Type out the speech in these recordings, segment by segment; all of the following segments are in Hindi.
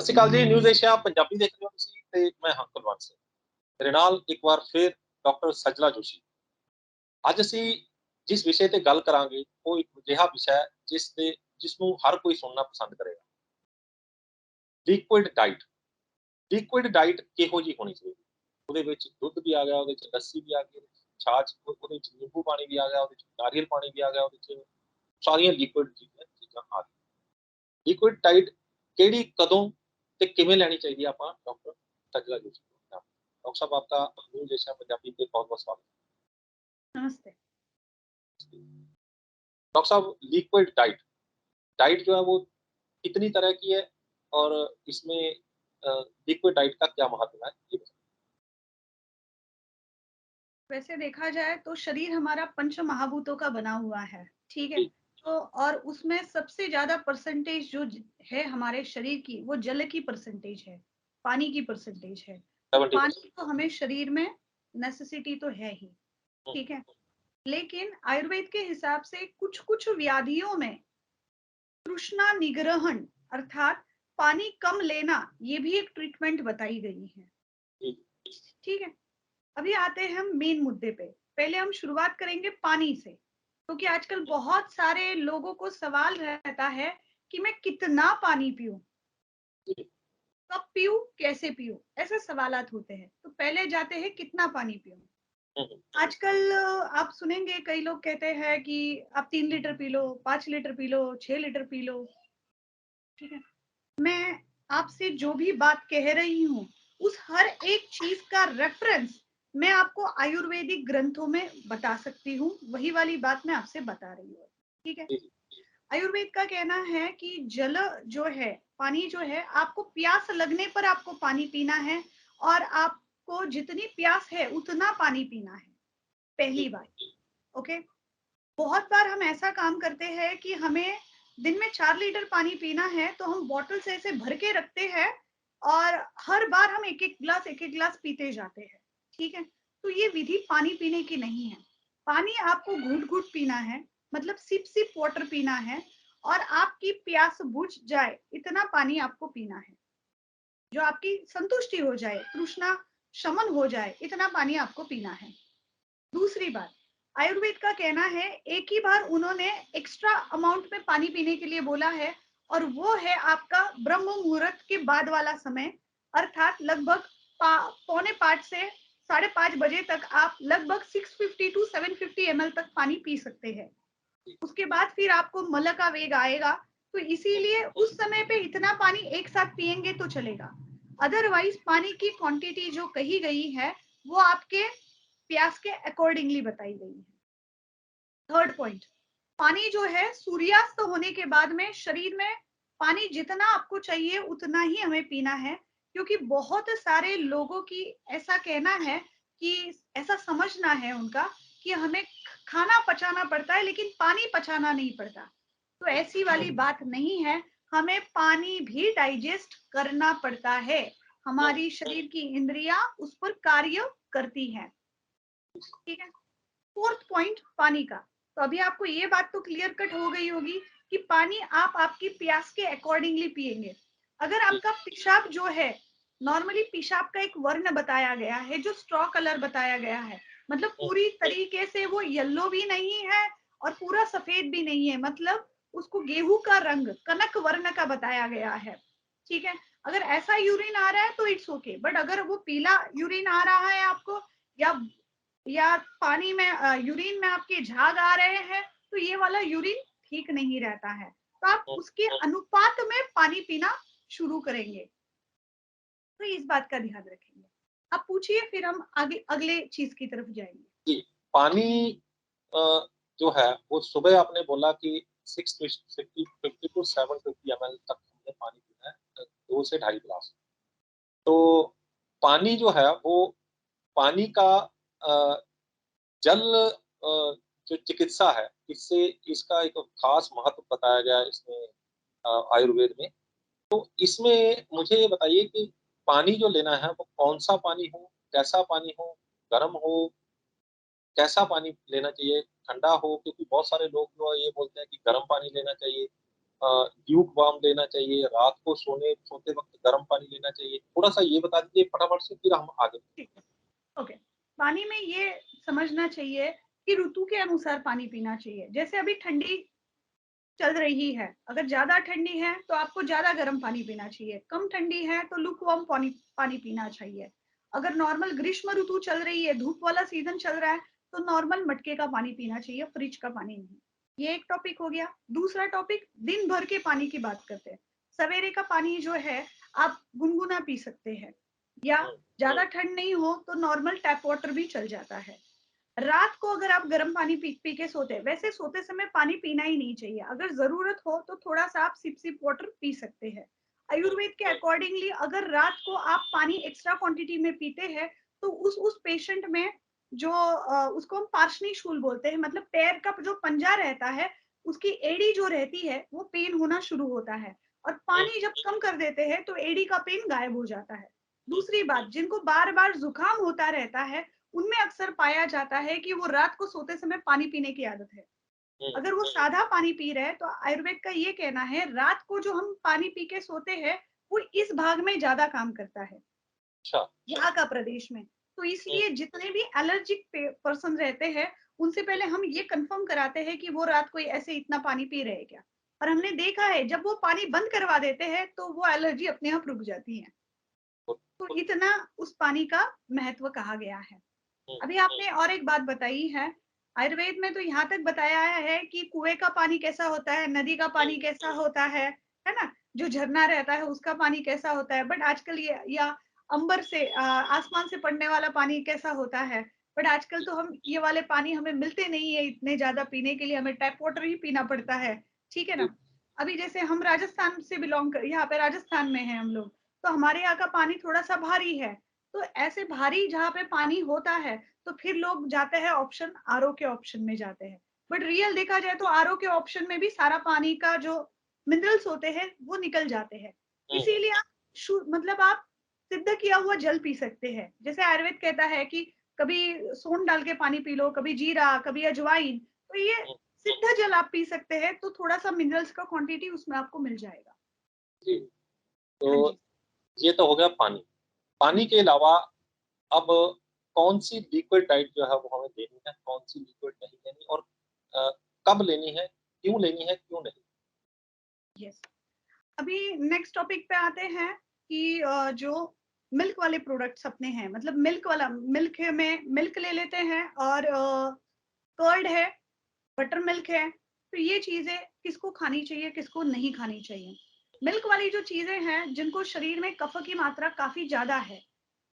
ਸਤਿ ਸ਼੍ਰੀ ਅਕਾਲ ਜੀ, ਨਿਊਜ਼ ਏਸ਼ੀਆ ਪੰਜਾਬੀ ਦੇਖ ਰਹੇ ਹੋ ਤੁਸੀਂ ਤੇ ਮੈਂ ਹਾਂ ਕੁਲਵੰਤ ਸਿੰਘ। ਮੇਰੇ ਨਾਲ ਇੱਕ ਵਾਰ ਫਿਰ ਡਾਕਟਰ ਸਜਲਾ ਜੋਸ਼ੀ। ਅੱਜ ਅਸੀਂ ਜਿਸ ਵਿਸ਼ੇ ਤੇ ਗੱਲ ਕਰਾਂਗੇ ਉਹ ਇੱਕ ਅਜਿਹਾ ਵਿਸ਼ਾ ਹੈ ਜਿਸ ਨੂੰ ਹਰ ਕੋਈ ਸੁਣਨਾ ਪਸੰਦ ਕਰੇਗਾ। Liquid diet. ਲਿਕੁਇਡ ਡਾਈਟ ਕਿਹੋ ਜਿਹੀ ਹੋਣੀ ਚਾਹੀਦੀ? ਉਹਦੇ ਵਿੱਚ ਦੁੱਧ ਵੀ ਆ ਗਿਆ, ਉਹਦੇ ਵਿੱਚ ਲੱਸੀ ਵੀ ਆ ਗਈ, ਛਾਛ, ਉਹਦੇ ਵਿੱਚ ਨਿੰਬੂ ਪਾਣੀ ਵੀ ਆ ਗਿਆ, ਉਹਦੇ ਵਿੱਚ ਨਾਰੀਅਲ ਪਾਣੀ ਵੀ ਆ ਗਿਆ, ਉਹਦੇ ਵਿੱਚ ਸਾਰੀਆਂ ਲਿਕੁਇਡ ਚੀਜ਼ਾਂ ਆ ਗਈਆਂ। ਲਿਕੁਇਡ ਡਾਈਟ ਕਿਹੜੀ, ਕਦੋਂ ਤੇ ਕਿਵੇਂ ਲੈਣੀ चाहिए आप डॉक्टर सजला जी? डॉक्टर साहब आपका न्यूज एशिया पंजाबी पे बहुत बहुत स्वागत नमस्ते। है। डॉक्टर साहब, लिक्विड डाइट डाइट जो है वो कितनी तरह की है और इसमें लिक्विड डाइट का क्या महत्व है, ये बताइए। वैसे देखा जाए तो शरीर हमारा पंच महाभूतों का बना हुआ है, ठीक है? जी, तो और उसमें सबसे ज़्यादा परसेंटेज जो है हमारे शरीर की, वो जल की परसेंटेज है, पानी की परसेंटेज है। तो 70%। पानी तो हमें शरीर में नेसेसिटी तो है ही, ठीक है? लेकिन आयुर्वेद के हिसाब से कुछ-कुछ व्याधियों में तृष्णा निग्रहण अर्थात पानी कम लेना, ये भी एक ट्रीटमेंट बताई गई है, ठीक है? अभी आते हैं हम मेन मुद्दे पे। पहले हम शुरुआत करेंगे पानी से, क्योंकि आजकल बहुत सारे लोगों को सवाल रहता है कि मैं कितना पानी पीऊँ? कब पीऊँ? कैसे पीऊँ? ऐसे सवालात होते हैं। तो पहले जाते हैं कितना पानी पीऊँ? आजकल आप सुनेंगे कई लोग कहते हैं कि आप 3 litre P low, 5 litre P low, 6 litre P low, ठीक है? मैं आपसे जो भी बात कह रही हूँ, उस हर एक चीज़ का रेफरेंस मैं आपको आयुर्वेदिक ग्रंथों में बता सकती हूँ, वही वाली बात मैं आपसे बता रही हूँ, ठीक है? आयुर्वेद का कहना है कि जल जो है, पानी जो है, आपको प्यास लगने पर आपको पानी पीना है और आपको जितनी प्यास है उतना पानी पीना है, पहली बात, ओके? बहुत बार हम ऐसा काम करते हैं कि हमें दिन में 4 लीटर पानी पीना है, तो हम बॉटल से ऐसे भर के रखते हैं और हर बार हम एक-एक ग्लास पीते जाते हैं, ठीक है? तो ये विधि पानी पीने की नहीं है। पानी आपको घूँट-घूँट पीना है, मतलब सिप-सिप वाटर पीना है और आपकी प्यास बुझ जाए, इतना पानी आपको पीना है। जो आपकी संतुष्टि हो जाए, तृष्णा शमन हो जाए, इतना पानी आपको पीना है। दूसरी बात, आयुर्वेद का कहना है एक ही बार उन्होंने एक्स्ट्रा अमाउंट में पानी पीने के लिए बोला है और वो है आपका ब्रह्म मुहूर्त के बाद वाला समय, अर्थात लगभग पौने 5 से 5:30 बजे तक आप लगभग 650 टू 750 ml तक पानी पी सकते हैं। उसके बाद फिर आपको मल का वेग आएगा, तो इसीलिए उस समय पे इतना पानी एक साथ पिएंगे तो चलेगा। अदरवाइज पानी की क्वांटिटी जो कही गई है वो आपके प्यास के अकॉर्डिंगली बताई गई है। थर्ड पॉइंट, पानी जो है सूर्यास्त होने के बाद में शरीर में पानी जितना आपको चाहिए उतना ही हमें पीना है, क्योंकि बहुत सारे लोगों की ऐसा कहना है कि ऐसा समझना है उनका कि हमें खाना पचाना पड़ता है लेकिन पानी पचाना नहीं पड़ता। तो ऐसी वाली बात नहीं है, हमें पानी भी डाइजेस्ट करना पड़ता है। हमारी शरीर की इंद्रियां उस पर कार्य करती हैं, ठीक है? फोर्थ पॉइंट पानी का, तो अभी आपको ये बात तो क्लियर कट हो गई होगी कि पानी आप आपकी प्यास के अकॉर्डिंगली पिएंगे। अगर आपका पेशाब जो है, नॉर्मली पेशाब का एक वर्ण बताया गया है जो स्ट्रॉ कलर बताया गया है, मतलब पूरी तरीके से वो येलो भी नहीं है और पूरा सफेद भी नहीं है, मतलब उसको गेहूं का रंग कनक वर्ण का बताया गया है, ठीक है? अगर ऐसा यूरिन आ रहा है तो इट्स ओके, बट अगर वो पीला यूरिन आ रहा है आपको या पानी में यूरिन में आपके झाग आ रहे हैं, तो ये वाला यूरिन ठीक नहीं रहता है। तो आप उसके अनुपात में पानी पीना शुरू करेंगे, तो इस बात का ध्यान रखेंगे। आप पूछिए, फिर हम आगे अगले चीज की तरफ जाएंगे। जी, पानी जो है वो सुबह आपने बोला कि 650 टू 750 ml तक हमें पानी पीना है, 2 से 2.5 गिलास। तो पानी जो है वो पानी का जल जो चिकित्सा है, इससे इसका एक खास महत्व बताया गया है इसमें आयुर्वेद में। तो इसमें मुझे ये बताइए कि पानी जो लेना है वो कौन-सा पानी हो, कैसा पानी हो, गर्म हो, कैसा पानी लेना चाहिए, ठंडा हो? क्योंकि बहुत सारे लोग जो है ये बोलते हैं कि गर्म पानी लेना चाहिए ल्यूक वार्म लेना चाहिए, रात को सोते वक्त गर्म पानी लेना चाहिए, थोड़ा सा ये बता दीजिए फटाफट से, फिर हम आगे। ठीक है, ओके। पानी में ये समझना चाहिए कि ऋतु के अनुसार पानी पीना चाहिए। जैसे अभी ठंडी चल रही है, अगर ज्यादा ठंडी है तो आपको ज्यादा गर्म पानी पीना चाहिए, कम ठंडी है तो लुकवार्म पानी पानी पीना चाहिए। अगर नॉर्मल ग्रीष्म ऋतु चल रही है, धूप वाला सीजन चल रहा है, तो नॉर्मल मटके का पानी पीना चाहिए, फ्रिज का पानी नहीं। ये एक टॉपिक हो गया। दूसरा टॉपिक, दिन भर के पानी की बात करते हैं। सवेरे का पानी जो है आप गुनगुना पी सकते हैं, या ज्यादा ठंड नहीं हो तो नॉर्मल टैप वाटर भी चल जाता है। रात को अगर आप गर्म पानी पी पी के सोते हैं, वैसे सोते समय पानी पीना ही नहीं चाहिए, अगर जरूरत हो तो थोड़ा सा आप सिप सिप वाटर पी सकते हैं। आयुर्वेद के अकॉर्डिंगली अगर रात को आप पानी एक्स्ट्रा क्वांटिटी में पीते हैं, तो उस पेशेंट में जो उसको हम पार्शनी शूल बोलते हैं, मतलब पैर का जो पंजा रहता है, उसकी एड़ी जो रहती है वो पेन होना शुरू होता है, और पानी जब कम कर देते हैं तो एड़ी का पेन गायब हो जाता है। दूसरी बात, जिनको बार बार जुकाम होता रहता है, उनमें अक्सर पाया जाता है कि वो रात को सोते समय पानी पीने की आदत है। अगर वो सादा पानी पी रहे हैं, तो आयुर्वेद का ये कहना है रात को जो हम पानी पी के सोते हैं, वो इस भाग में ज्यादा काम करता है, अच्छा। यहाँ का प्रदेश में। तो इसलिए जितने भी एलर्जिक पर्सन रहते हैं, उनसे पहले हम ये कंफर्म कराते हैं कि वो रात को ऐसे इतना पानी पी रहे हैं क्या। और हमने देखा है जब वो पानी बंद करवा देते हैं तो वो एलर्जी अपने आप रुक जाती है। तो इतना उस पानी का महत्व कहा गया है। अभी आपने और एक बात बताई है, आयुर्वेद में तो यहाँ तक बताया है कि कुएं का पानी कैसा होता है, नदी का पानी कैसा होता है ना, जो झरना रहता है उसका पानी कैसा होता है, बट आजकल ये, या अंबर से आसमान से पड़ने वाला पानी कैसा होता है, बट आजकल तो हम ये वाले पानी हमें मिलते नहीं है इतने ज्यादा पीने के लिए, हमें टैप वाटर ही पीना पड़ता है। ठीक है ना। अभी जैसे हम राजस्थान से बिलोंग कर, यहाँ पे राजस्थान में है हम लोग, तो हमारे यहाँ का पानी थोड़ा सा भारी है। तो ऐसे भारी जहाँ पे पानी होता है, तो फिर लोग जाते हैं ऑप्शन आरओ के ऑप्शन में जाते हैं। बट रियल देखा जाए तो आरओ के ऑप्शन में भी सारा पानी का जो मिनरल्स होते हैं वो निकल जाते हैं। इसीलिए आप मतलब आप सिद्ध किया हुआ जल पी सकते हैं। जैसे आयुर्वेद कहता है कि कभी सोन डाल के पानी पी लो, कभी जीरा, कभी अजवाइन, तो ये सिद्ध जल आप पी सकते हैं, तो थोड़ा सा मिनरल्स का क्वांटिटी उसमें आपको मिल जाएगा। जी। हाँ तो जी। ये तो हो गया पानी। पानी के अलावा अब कौन सी लिक्विड डाइट जो है वो हमें लेनी है, कौन सी लिक्विड नहीं लेनी, और अ, कब लेनी है, क्यों लेनी है, क्यों नहीं। यस। अभी नेक्स्ट टॉपिक पे आते हैं कि जो मिल्क वाले प्रोडक्ट्स अपने हैं, मतलब मिल्क वाला, मिल्क में मिल्क ले लेते हैं, और कर्ड है, बटर मिल्क है, तो ये चीजें किसको खानी चाहिए, किसको नहीं खानी चाहिए। मिल्क वाली जो चीजें हैं, जिनको शरीर में कफ की मात्रा काफी ज्यादा है,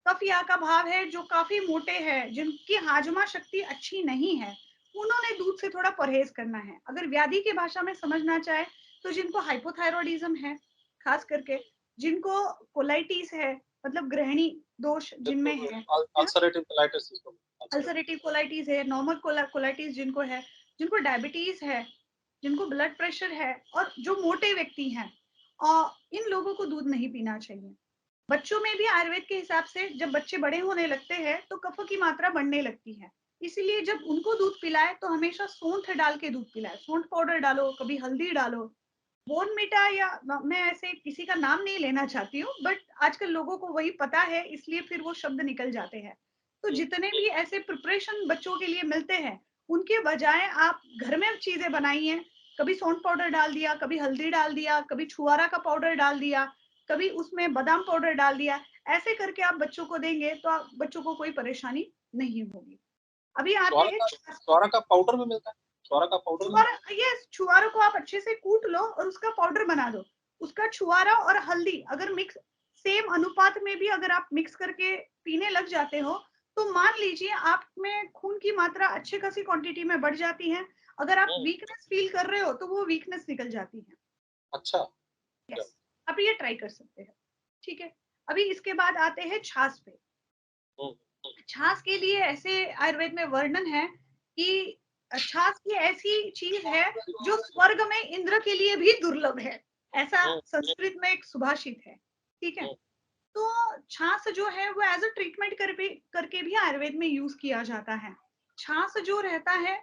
कफ या का भाव है, जो काफी मोटे हैं, जिनकी हाजमा शक्ति अच्छी नहीं है, उन्होंने दूध से थोड़ा परहेज करना है। अगर व्याधि की भाषा में समझना चाहे, तो जिनको हाइपोथायरॉयडिज्म है, खास करके जिनको कोलाइटिस है, मतलब ग्रहणी दोष जिनमें है ना, अल्सरेटिव कोलाइटिस अल्सरेटिव कोलाइटिस है, नॉर्मल कोलाइटिस जिनको है, जिनको डायबिटीज है, जिनको ब्लड प्रेशर है, और जो मोटे व्यक्ति हैं, और इन लोगों को दूध नहीं पीना चाहिए। बच्चों में भी आयुर्वेद के हिसाब से जब बच्चे बड़े होने लगते हैं तो कफ की मात्रा बढ़ने लगती है। इसीलिए जब उनको दूध पिलाए तो हमेशा सौंठ डाल के दूध पिलाए, सौंठ पाउडर डालो, कभी हल्दी डालो। बोर्नविटा, या मैं ऐसे किसी का नाम नहीं लेना चाहती हूँ, बट आजकल लोगों को वही पता है, इसलिए फिर वो शब्द निकल जाते हैं। तो जितने भी ऐसे प्रिपरेशन बच्चों के लिए मिलते हैं, उनके बजाय आप घर में चीजें बनाइए। कभी सौंठ पाउडर डाल दिया, कभी हल्दी डाल दिया, कभी छुआरा का पाउडर डाल दिया, कभी उसमें बादाम पाउडर डाल दिया, ऐसे करके आप बच्चों को देंगे तो आप बच्चों को कोई परेशानी नहीं होगी। अभी आते हैं छुआरा का पाउडर भी मिलता है, छुआरा का पाउडर भी। छुआरा। ये छुआरे को आप अच्छे से कूट लो और उसका पाउडर बना दो। उसका छुआरा और हल्दी अगर मिक्स, सेम अनुपात में भी अगर आप मिक्स करके पीने लग जाते हो, तो मान लीजिए आप में खून की मात्रा अच्छी खासी क्वांटिटी में बढ़ जाती है। अगर आप वीकनेस फील कर रहे हो तो वो वीकनेस निकल जाती है। अच्छा। यस, आप ये ट्राई कर सकते हैं। ठीक है। अभी इसके बाद आते हैं छाछ पे। छाछ के लिए ऐसे आयुर्वेद में वर्णन है कि छाछ की ऐसी चीज है जो स्वर्ग में इंद्र के लिए भी दुर्लभ है, ऐसा संस्कृत में एक सुभाषित है। ठीक है। तो छाछ जो है वो एज अ ट्रीटमेंट करके भी आयुर्वेद में यूज किया जाता है। छाछ जो रहता है,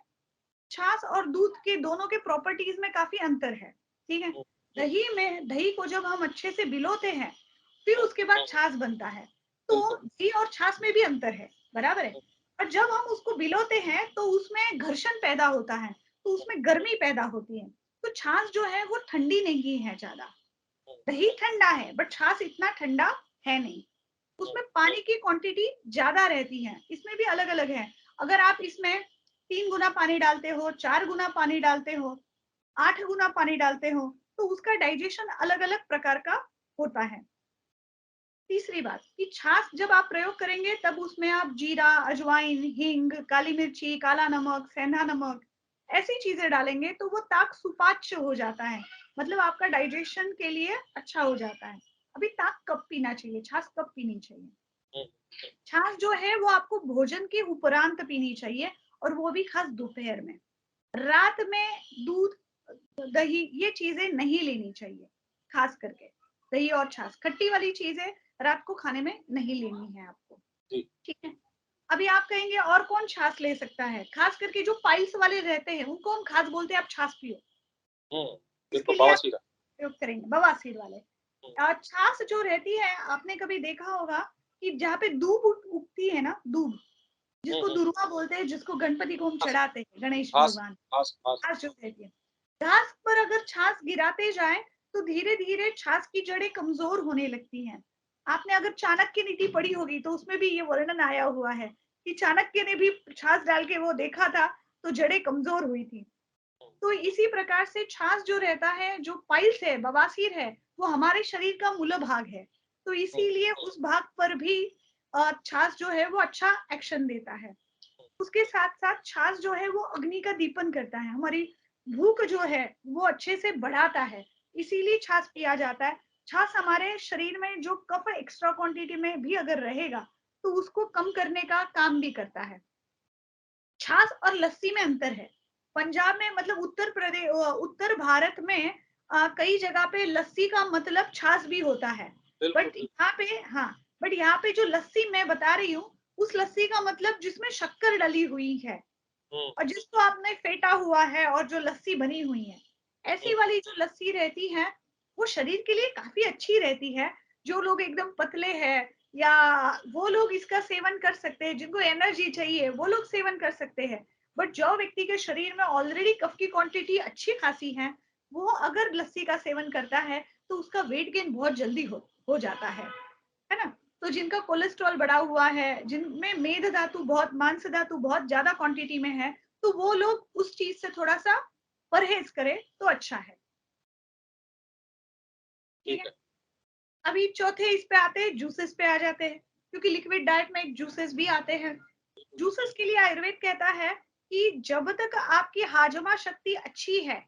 छाछ और दूध के दोनों के प्रॉपर्टीज में काफी अंतर है। ठीक है। दही को जब हम अच्छे से भिगोते हैं, फिर उसके बाद छाछ बनता है। तो दही और छाछ में भी अंतर है, बराबर है। और जब हम उसको भिगोते हैं तो उसमें घर्षण पैदा होता है, तो उसमें गर्मी पैदा होती है। तो छाछ जो है वो ठंडी नहीं है ज्यादा। दही ठंडा है बट छाछ इतना ठंडा है नहीं। उसमें पानी की क्वांटिटी ज्यादा रहती है। इसमें भी अलग अलग है। अगर आप इसमें 3 गुना पानी डालते हो, 4 गुना पानी डालते हो, 8 गुना पानी डालते हो, तो उसका डाइजेशन अलग अलग प्रकार का होता है। तीसरी बात कि छाछ जब आप प्रयोग करेंगे तब उसमें आप जीरा, अजवाइन, हींग, काली मिर्ची, काला नमक, सेंधा नमक ऐसी चीजें डालेंगे तो वो ताक सुपाच्य हो जाता है। मतलब आपका डाइजेशन के लिए अच्छा हो जाता है। अभी ताक कब पीना चाहिए, छाछ कब पीनी चाहिए? छाछ जो है वो आपको भोजन के उपरांत पीनी चाहिए, और वो भी खास दोपहर में। रात में दूध, दही ये चीजें नहीं लेनी चाहिए। खास करके दही और छाछ, खट्टी वाली चीजें रात को खाने में नहीं लेनी है आपको। ठीक है। अभी आप कहेंगे और कौन छाछ ले सकता है? खास करके जो पाइल्स वाले रहते हैं उनको हम खास बोलते हैं, आप छाछ पियो। इसके लिए आप प्रयोग करेंगे बवासीर वाले। छाछ जो रहती है, आपने कभी देखा होगा कि जहाँ पे दूब उगती है ना, दूब जिसको दुर्वा बोलते हैं, जिसको गणपति को हम चढ़ाते हैं, गणेश भगवान, घास जो रहती है, घास पर अगर छाछ गिराते जाए तो धीरे धीरे छाछ की जड़ें कमजोर होने लगती हैं। आपने अगर चाणक्य नीति पढ़ी होगी तो उसमें भी ये वर्णन आया हुआ है कि चाणक्य ने भी छाछ डाल के वो देखा था तो जड़ें कमजोर हुई थी। तो इसी प्रकार से छाछ जो रहता है, जो पाइल्स है, बवासीर है, वो हमारे शरीर का मूल भाग है। तो इसीलिए उस भाग पर भी छाछ जो है वो अच्छा एक्शन देता है। उसके साथ साथ छाछ जो है वो अग्नि का दीपन करता है, हमारी भूख जो है वो अच्छे से बढ़ाता है, इसीलिए छाछ पिया जाता है। छाछ हमारे शरीर में जो कफ एक्स्ट्रा क्वांटिटी में भी अगर रहेगा तो उसको कम करने का काम भी करता है। छाछ और लस्सी में अंतर है। पंजाब में, मतलब उत्तर प्रदेश, उत्तर भारत में कई जगह पे लस्सी का मतलब छाछ भी होता है। बट यहाँ पे, हाँ, बट यहाँ पे जो लस्सी मैं बता रही हूँ, उस लस्सी का मतलब जिसमें शक्कर डली हुई है और जिसको आपने फेटा हुआ है और जो लस्सी बनी हुई है, ऐसी वाली जो लस्सी रहती है वो शरीर के लिए काफी अच्छी रहती है। जो लोग एकदम पतले हैं या वो लोग इसका सेवन कर सकते हैं, जिनको एनर्जी चाहिए वो लोग सेवन कर सकते हैं। बट जो व्यक्ति के शरीर में ऑलरेडी कफ की क्वांटिटी अच्छी खासी है, वो अगर लस्सी का सेवन करता है तो उसका वेट गेन बहुत जल्दी हो जाता है ना। तो जिनका कोलेस्ट्रॉल बढ़ा हुआ है, जिनमें मेद धातु बहुत, मांस धातु बहुत ज्यादा क्वांटिटी में है, तो वो लोग उस चीज से थोड़ा सा परहेज करें तो अच्छा है। ठीक है। अभी चौथे इस पे आते हैं, जूसेस पे आ जाते हैं, क्योंकि लिक्विड डाइट में एक जूसेस भी आते हैं। जूसेस के लिए आयुर्वेद कहता है कि जब तक आपकी हाजमा शक्ति अच्छी है,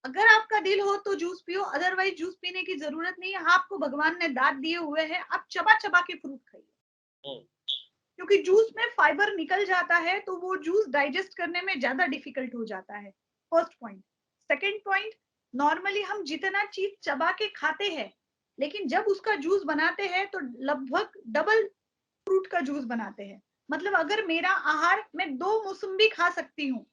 अगर आपका दिल हो तो जूस पियो, अदरवाइज जूस पीने की जरूरत नहीं है। आपको भगवान ने दांत दिए हुए हैं, आप चबा चबा के फ्रूट खाइए, क्योंकि जूस में फाइबर निकल जाता है तो वो जूस डाइजेस्ट करने में ज्यादा डिफिकल्ट हो जाता है। First point. Second point, normally हम जितना चीज चबा के खाते हैं, लेकिन जब उसका जूस बनाते हैं तो लगभग डबल फ्रूट का जूस बनाते हैं। मतलब अगर मेरा आहार, मैं 2 मौसम्बी खा सकती हूँ,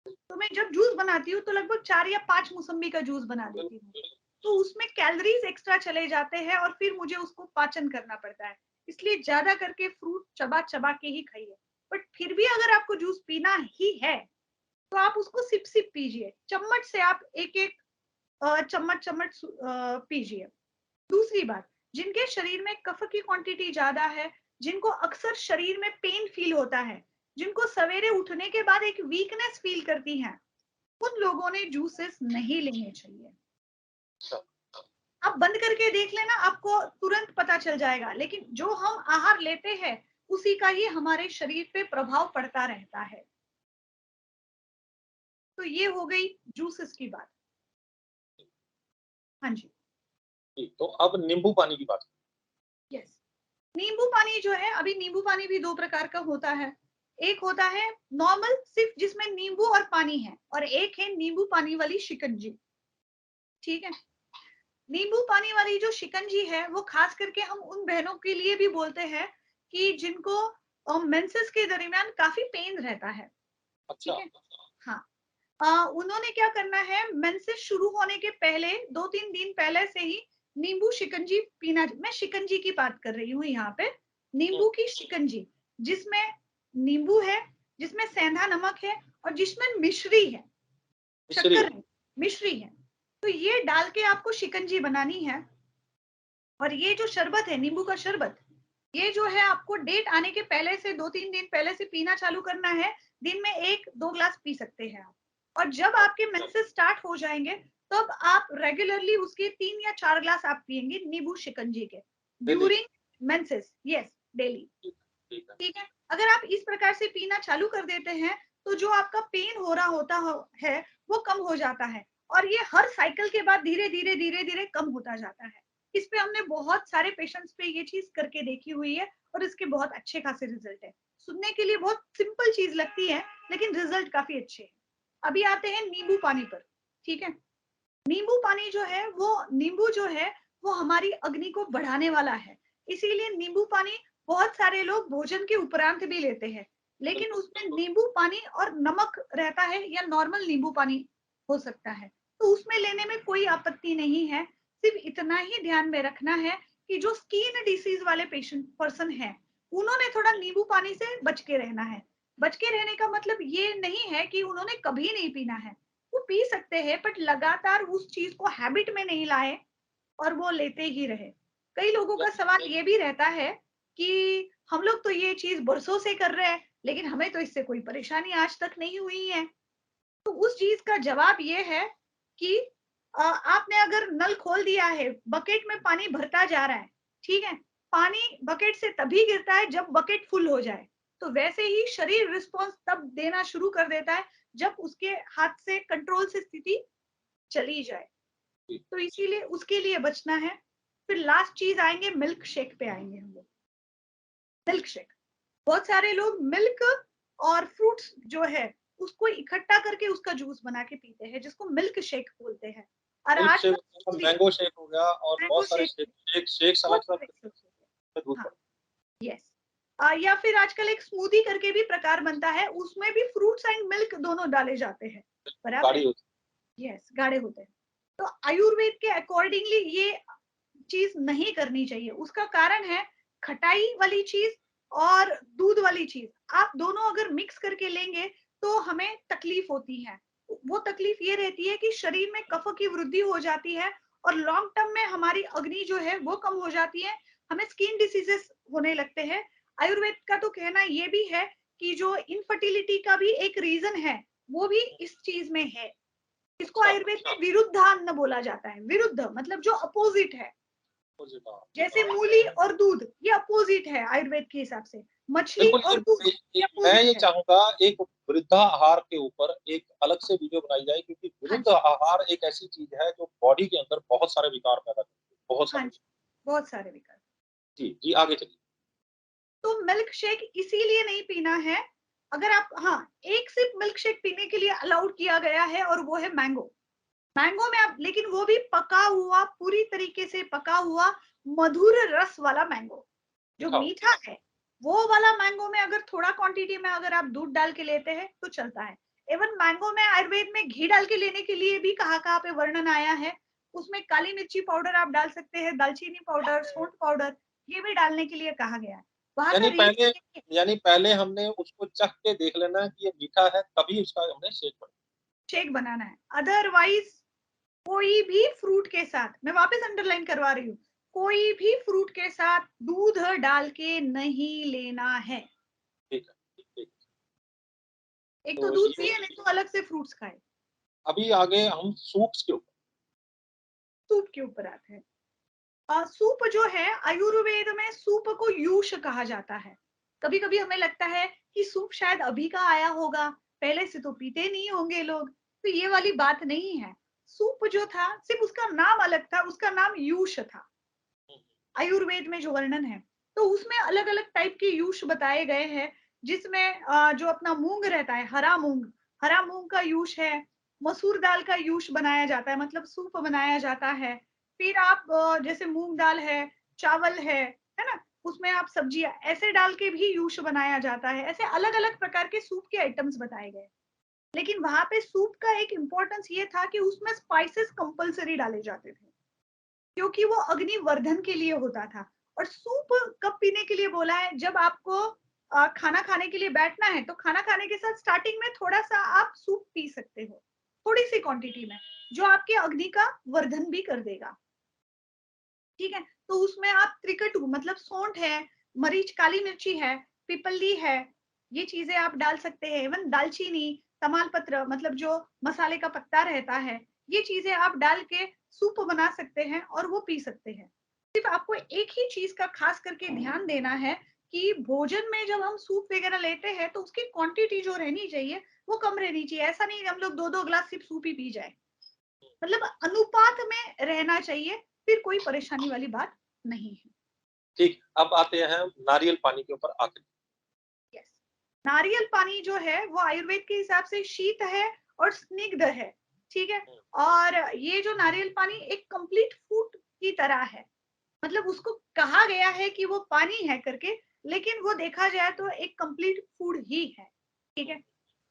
तो मैं जब जूस बनाती हूँ तो लगभग 4 या 5 मौसम्बी का जूस बना देती हूँ। तो उसमें कैलोरीज एक्स्ट्रा चले जाते हैं और फिर मुझे उसको पाचन करना पड़ता है। इसलिए ज्यादा करके फ्रूट चबा चबा के ही खाइए। बट फिर भी अगर आपको जूस पीना ही है तो आप उसको सिप सिप पीजिए, चम्मच से आप एक एक चम्मच चम्मच पीजिए। दूसरी बात, जिनके शरीर में कफ की क्वांटिटी ज्यादा है, जिनको अक्सर शरीर में पेन फील होता है, जिनको सवेरे उठने के बाद एक वीकनेस फील करती है, उन लोगों ने जूसेस नहीं लेने चाहिए। आप बंद करके देख लेना, आपको तुरंत पता चल जाएगा। लेकिन जो हम आहार लेते हैं उसी का ही हमारे शरीर पे प्रभाव पड़ता रहता है। तो ये हो गई जूसेस की बात। हाँ जी। तो अब नींबू पानी की बात। यस, नींबू पानी जो है, अभी नींबू पानी भी 2 प्रकार का होता है। एक होता है नॉर्मल, सिर्फ जिसमें नींबू और पानी है, और एक है नींबू पानी वाली शिकंजी। ठीक है। नींबू पानी वाली जो शिकंजी है वो खास करके हम उन बहनों के लिए भी बोलते हैं कि जिनको मेंसेस के दरमियान काफी पेन रहता है। ठीक है। हाँ, उन्होंने क्या करना है, मेंसेस शुरू होने के पहले 2-3 दिन पहले से ही नींबू शिकंजी पीना। मैं शिकंजी की बात कर रही हूँ यहाँ पे, हुँ, नींबू की शिकंजी, जिसमें नींबू है, जिसमें सेंधा नमक है और जिसमें मिश्री है, मिश्री शक्कर है। नहीं, मिश्री है। तो ये डाल के आपको शिकंजी बनानी है। और ये जो शरबत है, नींबू का शरबत, ये जो है आपको डेट आने के पहले से 2-3 दिन पहले से पीना चालू करना है। दिन में 1-2 ग्लास पी सकते हैं आप। और जब आपके अच्छा, मेंसेस स्टार्ट हो जाएँगे, तब आप रेगुलरली उसके 3 या 4 ग्लास आप पिएँगे नींबू शिकंजी के। Daily during menses, yes, daily. ठीक ठीक है। ठीक है? अगर आप इस प्रकार से पीना चालू कर देते हैं, तो जो आपका पेन हो रहा होता है, वो कम हो जाता है। और ये हर साइकिल के बाद धीरे-धीरे, धीरे-धीरे कम होता जाता है। इस पे हमने बहुत सारे पेशेंट्स पे ये चीज़ करके देखी हुई है और इसके बहुत अच्छे खासे रिजल्ट है। सुनने के लिए बहुत सिंपल चीज़ लगती है, लेकिन रिजल्ट काफ़ी अच्छे हैं। अभी आते हैं नींबू पानी पर, ठीक है? नींबू पानी जो है, वो नींबू जो है, वो हमारी अग्नि को बढ़ाने वाला है। इसीलिए नींबू पानी बहुत सारे लोग भोजन के उपरांत भी लेते हैं। लेकिन बिल्कुल, उसमें बिल्कुल। नींबू पानी और नमक रहता है या नॉर्मल नींबू पानी हो सकता है। तो उसमें लेने में कोई आपत्ति नहीं है। सिर्फ इतना ही ध्यान में रखना है कि जो स्किन डिसीज़ वाले पेशेंट पर्सन हैं, उन्होंने थोड़ा नींबू पानी से बच के रहना है। बच के रहने का मतलब ये नहीं है कि उन्होंने कभी नहीं पीना है। वो पी सकते हैं, बट लगातार उस चीज को हैबिट में नहीं लाए और वो लेते ही रहे। कई लोगों का सवाल ये भी रहता है कि हम लोग तो ये चीज बरसों से कर रहे हैं, लेकिन हमें तो इससे कोई परेशानी आज तक नहीं हुई है। तो उस चीज का जवाब ये है कि आपने अगर नल खोल दिया है, बकेट में पानी भरता जा रहा है, ठीक है? पानी बकेट से तभी गिरता है जब बकेट फुल हो जाए। तो वैसे ही शरीर रिस्पॉन्स तब देना शुरू कर देता है जब उसके हाथ से कंट्रोल से स्थिति चली जाए। जी, तो इसीलिए उसके लिए बचना है। फिर लास्ट चीज आएंगे, मिल्क शेक पे आएंगे हम लोग। मिल्क शेक, बहुत सारे लोग मिल्क और फ्रूट्स जो है, उसको इकट्ठा करके उसका जूस बना के पीते हैं, जिसको मिल्क शेक बोलते हैं। और मिल्क शेक आजकल हो गया, स्मूदी, मैंगो शेक हो गया और मैंगो बहुत सारे शेक, शेक शेक्स बहुत अलग-अलग सारे शेक्स होते हैं। दूध हाँ, पड़ता यस। या फिर आजकल एक स्मूदी करके भी प्रकार बनता है, उसमें भी फ्रूट्स एंड मिल्क दोनों डाले जाते हैं। है, बिल्कुल बराबर गाढ़ी है? होती यस, गाढ़े होते हैं। तो आयुर्वेद के अकॉर्डिंगली ये चीज नहीं करनी चाहिए। उसका कारण है खटाई वाली चीज और दूध वाली चीज। आप दोनों अगर मिक्स करके लेंगे तो हमें तकलीफ होती है। वो तकलीफ ये रहती है कि शरीर में कफ की वृद्धि हो जाती है और लॉन्ग टर्म में हमारी अग्नि जो है वो कम हो जाती है। हमें स्किन डिसीजेस होने लगते हैं। आयुर्वेद का तो कहना ये भी है कि जो इनफर्टिलिटी का भी एक रीजन है, वो भी है। इस चीज में है। इसको अच्छा, आयुर्वेद में विरुद्धान्न बोला जाता है। विरुद्ध मतलब जो अपोजिट है। अपोज़िट हाँ, जैसे हाँ। मूली और दूध, ये अपोजिट है आयुर्वेद के हिसाब से। मछली बिल्कुल, और दूध, ये मैं ये अपोजिट है। चाहूँगा एक वृद्धाहार के ऊपर एक अलग से वीडियो बनाई जाए क्योंकि हाँ जी, वृद्धाहार एक ऐसी चीज़ है जो बॉडी के अंदर बहुत सारे विकार पैदा करती है, बहुत हाँ सारे। जी, बहुत सारे विकल्प। जी, जी आगे चलिए। तो मिल्क शेक इसीलिए नहीं पीना है। अगर आप, हाँ, एक सिप मिल्क शेक पीने के लिए अलाउड किया गया है और वो है मैंगो। मैंगो में आप, लेकिन वो भी पका हुआ, पूरी तरीके से पका हुआ मधुर रस वाला मैंगो। जो मीठा हो। मीठा है, वो वाला मैंगो में अगर थोड़ा क्वांटिटी में अगर आप दूध डाल के लेते हैं तो चलता है। इवन मैंगो में आयुर्वेद में घी डाल के लेने के लिए भी कहाँ-कहाँ पे वर्णन आया है। उसमें काली मिर्ची पाउडर आप डाल सकते हैं, दालचीनी पाउडर, सौंठ पाउडर, ये भी डालने के लिए कहा गया है। वहाँ का यानी रीज़न पहले ये है, यानी पहले हमने उसको चख के देख लेना कि ये मीठा है तभी उसका हमने शेक बनाना। शेक बनाना है। अदरवाइज़ कोई भी फ्रूट के साथ, मैं वापस अंडरलाइन करवा रही हूँ, कोई भी फ्रूट के साथ दूध डाल के नहीं लेना है। ठीक है, ठीक। एक तो तो दूध ये पिए, नहीं तो अलग से फ्रूट्स खाएँ। अभी आगे हम सूप्स के ऊपर सूप के ऊपर आते हैं। सूप जो है, आयुर्वेद में सूप को यूष कहा जाता है। कभी-कभी हमें लगता है कि सूप शायद अभी का आया होगा, पहले से तो पीते नहीं होंगे लोग, तो ये वाली बात नहीं है। सूप जो था, सिर्फ उसका नाम अलग था, उसका नाम यूष था। आयुर्वेद में जो वर्णन है, तो उसमें अलग-अलग टाइप के यूष बताए गए हैं, जिसमें जो अपना मूंग रहता है, हरा मूंग का यूष है, मसूर दाल का यूष बनाया जाता है, मतलब सूप बनाया जाता है। फिर आप जैसे मूंग दाल है, चावल है ना? उसमें आप सब्जियाँ ऐसे डाल के भी यूष बनाया जाता है। ऐसे अलग-अलग प्रकार के सूप के आइटम्स बताए गए। लेकिन वहां पे सूप का एक इम्पोर्टेंस ये था कि उसमें स्पाइसेस कंपलसरी डाले जाते थे, क्योंकि वो अग्निवर्धन के लिए होता था। और सूप कब पीने के लिए बोला है? जब आपको खाना खाने के लिए बैठना है, तो खाना खाने के साथ स्टार्टिंग में थोड़ा सा आप सूप पी सकते हो, थोड़ी सी क्वांटिटी में, जो आपके अग्नि का वर्धन भी कर देगा। ठीक है, तो उसमें आप त्रिकटु मतलब सौंठ है, मरीच, काली मिर्ची है, पिपली है, ये चीजें आप डाल सकते हैं। इवन दालचीनी, तमालपत्र मतलब जो मसाले का पत्ता रहता है, ये चीजें आप डाल के सूप बना सकते हैं और वो पी सकते हैं। सिर्फ आपको एक ही चीज का खास करके ध्यान देना है कि भोजन में जब हम सूप वगैरह लेते हैं तो उसकी क्वांटिटी जो रहनी चाहिए वो कम रहनी चाहिए। ऐसा नहीं कि हम लोग 2-2 ग्लास सिर्फ सूप ही पी जाए, मतलब अनुपात में रहना चाहिए, फिर कोई परेशानी वाली बात नहीं है। ठीक, अब आते हैं नारियल पानी के ऊपर आखिर। यस, नारियल पानी जो है वो आयुर्वेद के हिसाब से शीत है और स्निग्ध है। ठीक है, और ये जो नारियल पानी एक कंप्लीट फूड की तरह है, मतलब उसको कहा गया है कि वो पानी है करके, लेकिन वो देखा जाए तो एक कंप्लीट फूड ही है। ठीक है,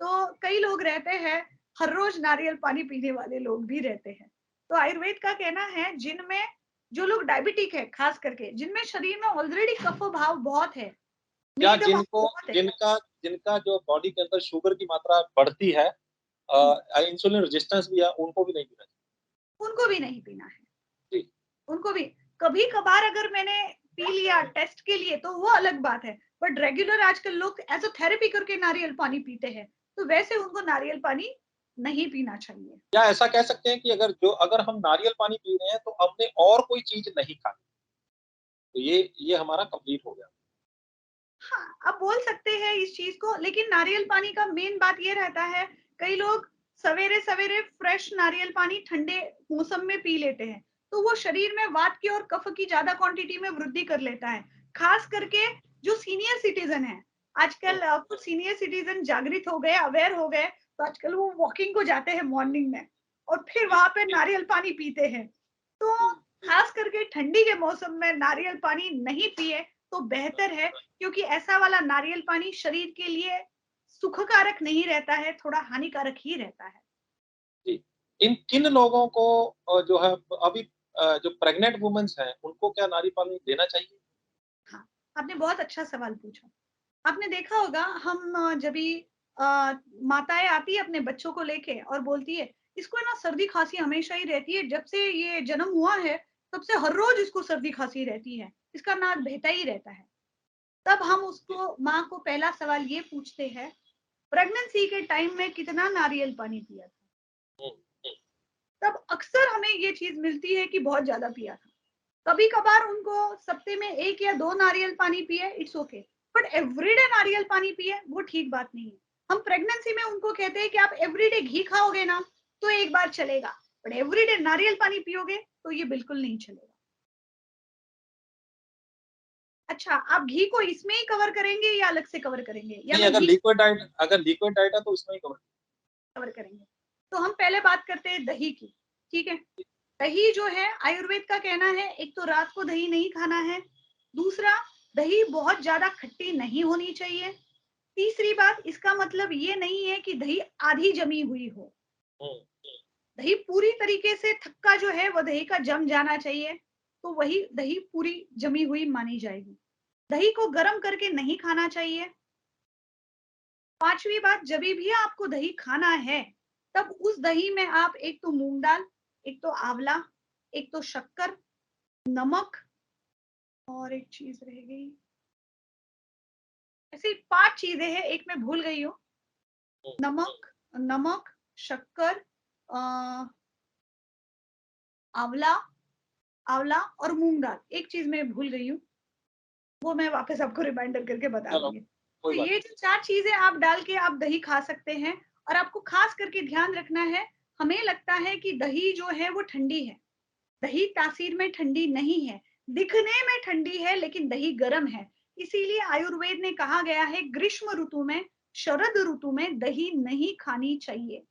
तो कई लोग रहते हैं, हर रोज नारियल पानी पीने वाले लोग भी रहते हैं। तो आयुर्वेद का कहना है जिनमें, जो लोग डायबिटिक है खास करके, जिनमें शरीर में ऑलरेडी कफ भाव बहुत है, या मेद भाव जिनको बहुत है, जिनका जिनका जो बॉडी के अंदर शुगर की मात्रा बढ़ती है, हम्म, इंसुलिन रेजिस्टेंस भी है, उनको भी नहीं पीना उनको भी नहीं पीना है। चाहिए। उनको भी कभी कभार अगर मैंने पी लिया टेस्ट के लिए तो वो अलग बात है, बट रेगुलर आजकल लोग एज अ थेरेपी करके नारियल पानी पीते हैं, तो वैसे उनको नारियल पानी नहीं पीना चाहिए। या ऐसा कह सकते हैं कि अगर हम नारियल पानी पी रहे हैं तो हमने और कोई चीज नहीं खानी, तो ये हमारा कंप्लीट हो गया। हाँ, आप बोल सकते हैं इस चीज को, लेकिन नारियल पानी का मेन बात ये रहता है, कई लोग सवेरे सवेरे फ्रेश नारियल पानी ठंडे मौसम में पी लेते हैं, तो वो शरीर में वात की और कफ की ज्यादा क्वांटिटी में वृद्धि कर लेता है। खास करके जो सीनियर सिटीजन है, आजकल कुछ सीनियर सिटीजन जागृत हो गए, अवेयर हो गए, तो आजकल वो वॉकिंग को जाते हैं मॉर्निंग में और फिर जी वहां पे नारियल पानी पीते हैं। तो जी जी खास करके ठंडी के मौसम में नारियल पानी नहीं पिए तो बेहतर है, क्योंकि ऐसा वाला नारियल पानी शरीर के लिए सुखकारक नहीं रहता है, थोड़ा हानिकारक ही रहता है। जी। इन किन लोगों को जो है अभी जो प्रेग्नेंट वुमेन्स हैं उनको क्या नारियल पानी देना चाहिए? हाँ, आपने बहुत अच्छा सवाल पूछा। आपने देखा होगा, हम जब भी माताएं आती है अपने बच्चों को लेके और बोलती है, इसको ना सर्दी खांसी हमेशा ही रहती है, जब से ये जन्म हुआ है तब से हर रोज इसको सर्दी खांसी रहती है, इसका नाक बहता ही रहता है। तब हम जी। उसको, माँ को पहला सवाल ये पूछते हैं, प्रेगनेंसी के टाइम में कितना नारियल पानी पिया था? हुँ, हुँ, तब अक्सर हमें ये चीज मिलती है कि बहुत ज्यादा पिया था। कभी कभार उनको सप्ते में 1 या 2 नारियल पानी पिए, इट्स ओके, बट एवरीडे नारियल पानी पिए वो ठीक बात नहीं है। हम प्रेगनेंसी में उनको कहते हैं कि आप एवरीडे घी खाओगे ना तो एक बार चलेगा, बट एवरीडे नारियल पानी पियोगे तो ये बिल्कुल नहीं चलेगा। अच्छा, आप घी को इसमें ही कवर करेंगे या अलग से कवर करेंगे, या नहीं, मैं घी अगर लिक्विड डाइट है तो इसमें ही कवर। कवर करेंगे? तो हम पहले बात करते हैं दही की। ठीक है, दही जो है आयुर्वेद का कहना है, एक तो रात को दही नहीं खाना है, दूसरा दही बहुत ज्यादा खट्टी नहीं होनी चाहिए, तीसरी बात इसका मतलब ये नहीं है कि दही आधी जमी हुई हो, हुँ, दही पूरी तरीके से थक्का जो है वो दही का जम जाना चाहिए, तो वही दही पूरी जमी हुई मानी जाएगी। दही को गर्म करके नहीं खाना चाहिए। पांचवी बात, जब भी आपको दही खाना है तब उस दही में आप एक तो मूंग दाल, एक तो आंवला, एक तो शक्कर, नमक, और एक चीज रह गई, ऐसी 5 चीजें हैं, एक मैं भूल गई हूँ। हुँ, नमक, नमक, शक्कर, अ, आंवला, आंवला और मूंग दाल, एक चीज मैं भूल गई हूँ, वो मैं वापस आपको रिमाइंडर करके बता चलो दूंगी। तो कोई बात ये जो 4 चीजें आप डाल के आप दही खा सकते हैं। और आपको खास करके ध्यान रखना है, हमें लगता है कि दही जो है वो ठंडी है, दही तासीर में ठंडी नहीं है, दिखने में ठंडी है लेकिन दही गर्म है। इसीलिए आयुर्वेद ने कहा गया है ग्रीष्म ऋतु में, शरद ऋतु में दही नहीं खानी चाहिए।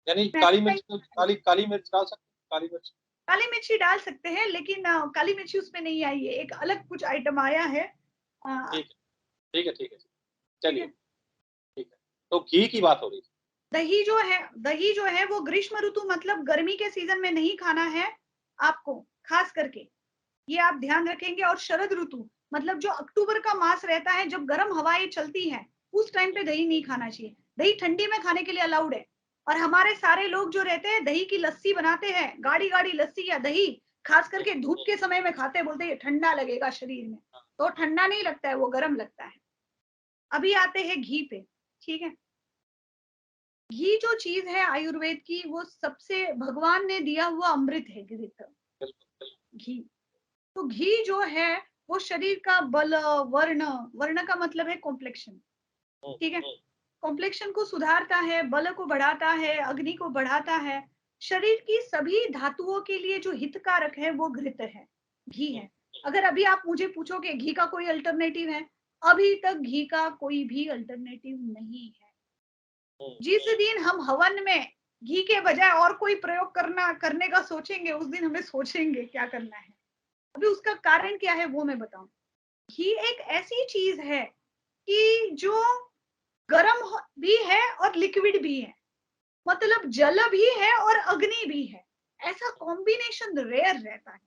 यानी काली ऐसा मिर्च ही- को काली काली मिर्च डाल सकते हैं? काली मिर्च। काली मिर्ची डाल सकते हैं, लेकिन काली मिर्ची उसमें नहीं आई है, एक अलग कुछ आइटम आया है। ठीक है, ठीक है, ठीक है। ठीक चलिए, है, ठीक है। तो घी की बात हो रही थी। दही जो है वो ग्रीष्म ऋतु मतलब गर्मी के सीजन में नहीं खाना है आपको, खास करके ये आप ध्यान रखेंगे। और शरद ऋतु मतलब जो अक्टूबर का मास रहता है, जब गर्म हवाएं चलती हैं, उस टाइम पे दही नहीं खाना चाहिए। दही ठंडी में खाने के लिए अलाउड है। और हमारे सारे लोग जो रहते हैं दही की लस्सी बनाते हैं, गाढ़ी गाढ़ी लस्सी या दही, खास करके धूप के समय में खाते हैं, बोलते हैं ये ठंडा लगेगा शरीर में। तो ठंडा नहीं लगता है, वो गर्म लगता है। अभी आते हैं घी पे, ठीक है। घी जो चीज है आयुर्वेद की, वो सबसे भगवान ने दिया हुआ अमृत है, घी। तो घी जो है वो शरीर का बल, वर्ण, वर्ण का मतलब है कॉम्प्लेक्शन, ठीक है। कॉम्प्लेक्शन को सुधारता है, बल को बढ़ाता है, अग्नि को बढ़ाता है। शरीर की सभी धातुओं के लिए जो हितकारक है वो घृत है, घी है। अगर अभी आप मुझे पूछोगे घी का कोई अल्टरनेटिव है, अभी तक घी का कोई भी अल्टरनेटिव नहीं है। जिस दिन हम हवन में घी के बजाय और कोई प्रयोग करने का सोचेंगे, उस दिन हमें सोचेंगे क्या करना है। अभी उसका कारण क्या है वो मैं बताऊं। घी एक ऐसी चीज है कि जो भी है और लिक्विड भी है, मतलब जल भी है और अग्नि भी है। ऐसा कॉम्बिनेशन रेयर रहता है।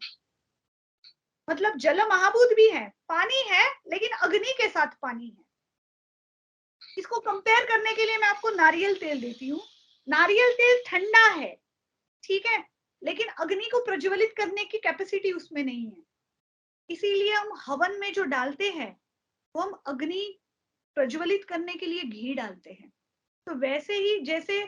मतलब जल महाभूत भी है, पानी है, लेकिन अग्नि के साथ पानी है। इसको कंपेयर करने के लिए मैं आपको नारियल तेल देती हूँ। नारियल तेल ठंडा है, ठीक है, लेकिन अग्नि को प्रज्वलित करने की कैपेसिटी उसमें नहीं है। इसीलिए हम हवन में जो डालते हैं वो हम अग्नि प्रज्वलित करने के लिए घी डालते हैं। तो वैसे ही जैसे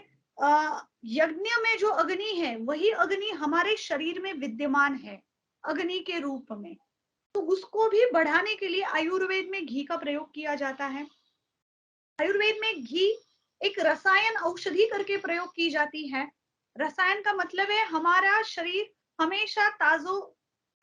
यज्ञ में जो अग्नि है, वही अग्नि हमारे शरीर में विद्यमान है अग्नि के रूप में। तो उसको भी बढ़ाने के लिए आयुर्वेद में घी का प्रयोग किया जाता है। आयुर्वेद में घी एक रसायन औषधि करके प्रयोग की जाती है। रसायन का मतलब है हमारा शरीर हमेशा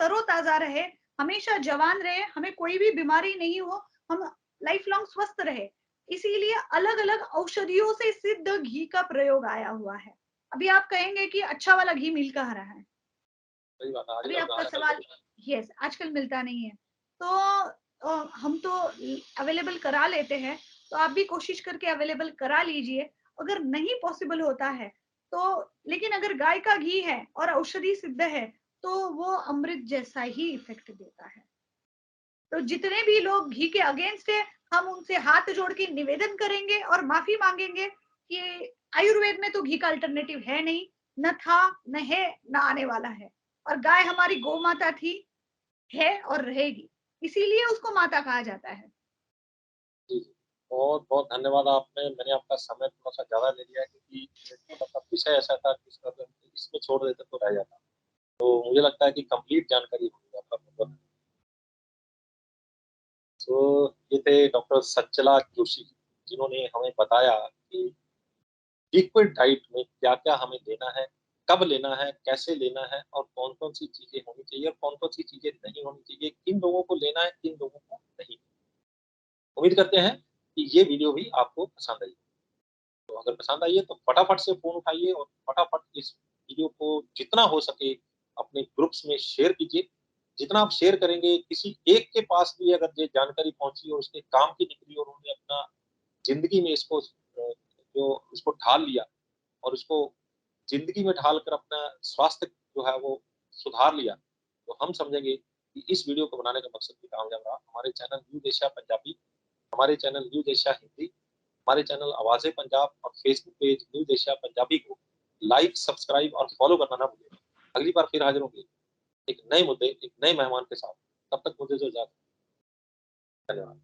तरोताजा रहे, हमेशा जवान रहे, हमें कोई भी बीमारी नहीं हो, हम लाइफ लॉन्ग स्वस्थ रहे। इसीलिए अलग अलग औषधियों से सिद्ध घी का प्रयोग आया हुआ है। अभी आप कहेंगे कि अच्छा वाला घी मिल कहाँ रहा है। सही बात है, अभी आजकल आपका कहाँ सवाल, यस, आजकल मिलता नहीं है। तो हम तो अवेलेबल करा लेते हैं, तो आप भी कोशिश करके अवेलेबल करा लीजिए। अगर नहीं पॉसिबल होता है तो, लेकिन अगर गाय का घी है और औषधि सिद्ध है तो वो अमृत जैसा ही इफेक्ट देता है। तो जितने भी लोग घी के अगेंस्ट है, हम उनसे हाथ जोड़ के निवेदन करेंगे और माफी मांगेंगे कि आयुर्वेद में तो घी का अल्टरनेटिव है नहीं, न था, न है, न आने वाला है। और गाय हमारी गौ माता थी, है और रहेगी, इसीलिए उसको माता कहा जाता है। जी, जी। बहुत बहुत धन्यवाद। मैंने आपका समय थोड़ा सा ज़्यादा ले लिया क्योंकि ये थोड़ा-सा विषय ऐसा था कि इसका अगर इसमें छोड़ देते तो रह जाता। तो मुझे लगता है कि कंप्लीट जानकारी हो गई आपका बहुत। तो ये थे डॉक्टर सच्चला जोशी, जिन्होंने हमें बताया कि लिक्विड डाइट में क्या-क्या हमें लेना है, कब लेना है, कैसे लेना है और कौन-कौन सी चीज़ें होनी चाहिए और कौन-कौन सी चीज़ें नहीं होनी चाहिए, किन लोगों को लेना है, किन लोगों को नहीं। उम्मीद करते हैं कि ये वीडियो भी आपको पसंद आई। तो अगर पसंद आई है तो फटाफट से फ़ोन उठाइए और फटाफट इस वीडियो को जितना हो सके अपने ग्रुप्स में शेयर कीजिए। जितना आप शेयर करेंगे, किसी एक के पास भी अगर ये जानकारी पहुँची और उसके काम की निकली और उन्होंने अपना ज़िंदगी में जो इसको ढाल लिया और उसको ज़िंदगी में ढालकर अपना स्वास्थ्य जो है वो सुधार लिया, तो हम समझेंगे कि इस वीडियो को बनाने का मकसद भी कामयाब रहा। हमारे चैनल न्यूज़ एशिया पंजाबी, हमारे चैनल न्यूज़ एशिया हिंदी, हमारे चैनल आवाज़े पंजाब और Facebook page news Asia Punjabi को लाइक, सब्सक्राइब और फॉलो करना ना भूलें। अगली बार फिर हाज़िर होंगे एक नए मुद्दे, एक नए मेहमान के साथ। तब तक मुझे जो इजाज़त, धन्यवाद।